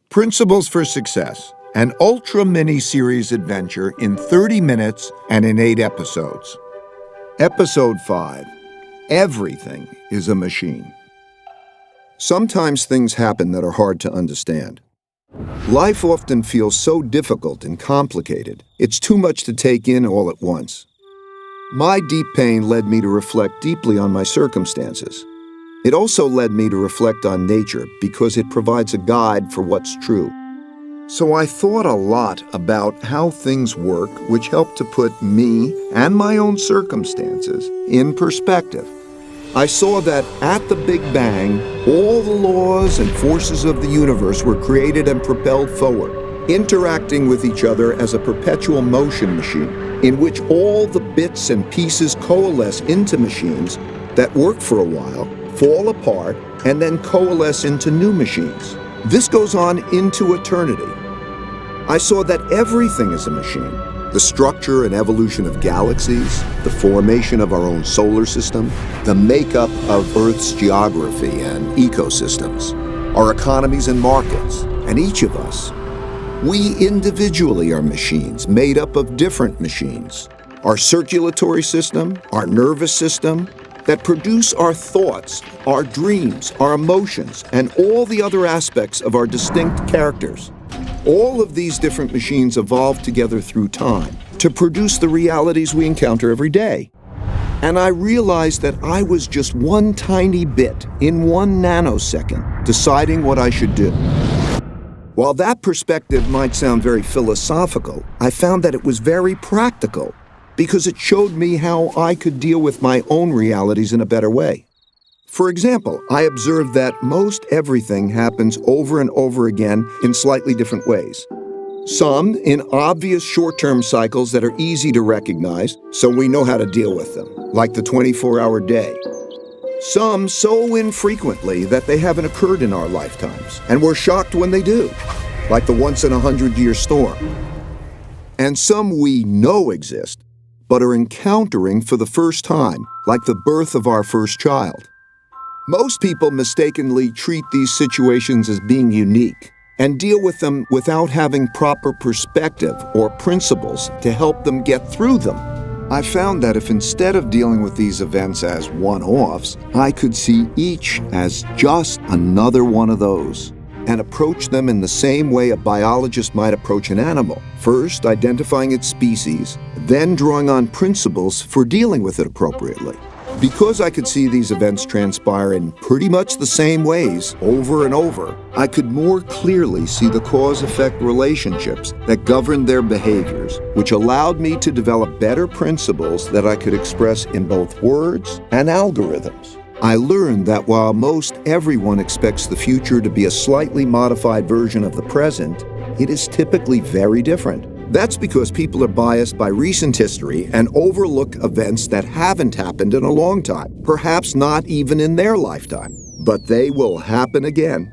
Principles for Success, an ultra mini-series adventure in 30 minutes and in 8 episodes. Episode 5, Everything is a Machine. Sometimes things happen that are hard to understand. Life often feels so difficult and complicated. It's too much to take in all at once. My deep pain led me to reflect deeply on my circumstances. It also led me to reflect on nature because it provides a guide for what's true. So I thought a lot about how things work, which helped to put me and my own circumstances in perspective. I saw that at the Big Bang, all the laws and forces of the universe were created and propelled forward, interacting with each other as a perpetual motion machine, in which all the bits and pieces coalesce into machines that work for a while, fall apart, and then coalesce into new machines. This goes on into eternity. I saw that everything is a machine. The structure and evolution of galaxies, the formation of our own solar system, the makeup of Earth's geography and ecosystems, our economies and markets, and each of us. We individually are machines made up of different machines. Our circulatory system, our nervous system, that produce our thoughts, our dreams, our emotions, and all the other aspects of our distinct characters. All of these different machines evolve together through time to produce the realities we encounter every day. And I realized that I was just one tiny bit in 1 nanosecond deciding what I should do. While that perspective might sound very philosophical, I found that it was very practical, because it showed me how I could deal with my own realities in a better way. For example, I observed that most everything happens over and over again in slightly different ways. Some in obvious short-term cycles that are easy to recognize, so we know how to deal with them, like the 24-hour day. Some so infrequently that they haven't occurred in our lifetimes, and we're shocked when they do, like the once-in-a-100-year storm. And some we know exist, but are encountering for the first time, like the birth of our first child. Most people mistakenly treat these situations as being unique and deal with them without having proper perspective or principles to help them get through them. I found that if instead of dealing with these events as one-offs, I could see each as just another one of those, and approach them in the same way a biologist might approach an animal, first identifying its species, then drawing on principles for dealing with it appropriately. Because I could see these events transpire in pretty much the same ways over and over, I could more clearly see the cause-effect relationships that govern their behaviors, which allowed me to develop better principles that I could express in both words and algorithms. I learned that while most everyone expects the future to be a slightly modified version of the present, it is typically very different. That's because people are biased by recent history and overlook events that haven't happened in a long time, perhaps not even in their lifetime, but they will happen again.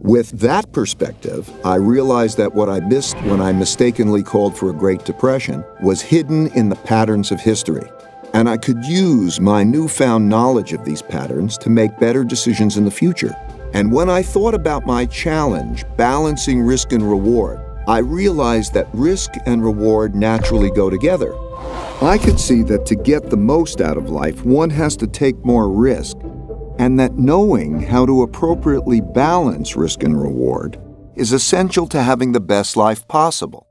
With that perspective, I realized that what I missed when I mistakenly called for a Great Depression was hidden in the patterns of history. And I could use my newfound knowledge of these patterns to make better decisions in the future. And when I thought about my challenge, balancing risk and reward, I realized that risk and reward naturally go together. I could see that to get the most out of life, one has to take more risk, and that knowing how to appropriately balance risk and reward is essential to having the best life possible.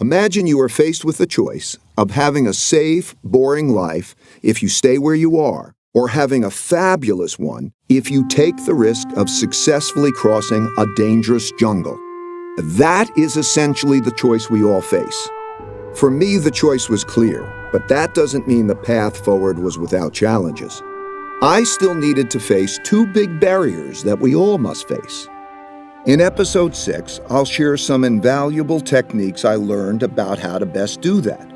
Imagine you are faced with the choice of having a safe, boring life if you stay where you are, or having a fabulous one if you take the risk of successfully crossing a dangerous jungle. That is essentially the choice we all face. For me, the choice was clear, but that doesn't mean the path forward was without challenges. I still needed to face 2 big barriers that we all must face. In episode 6, I'll share some invaluable techniques I learned about how to best do that.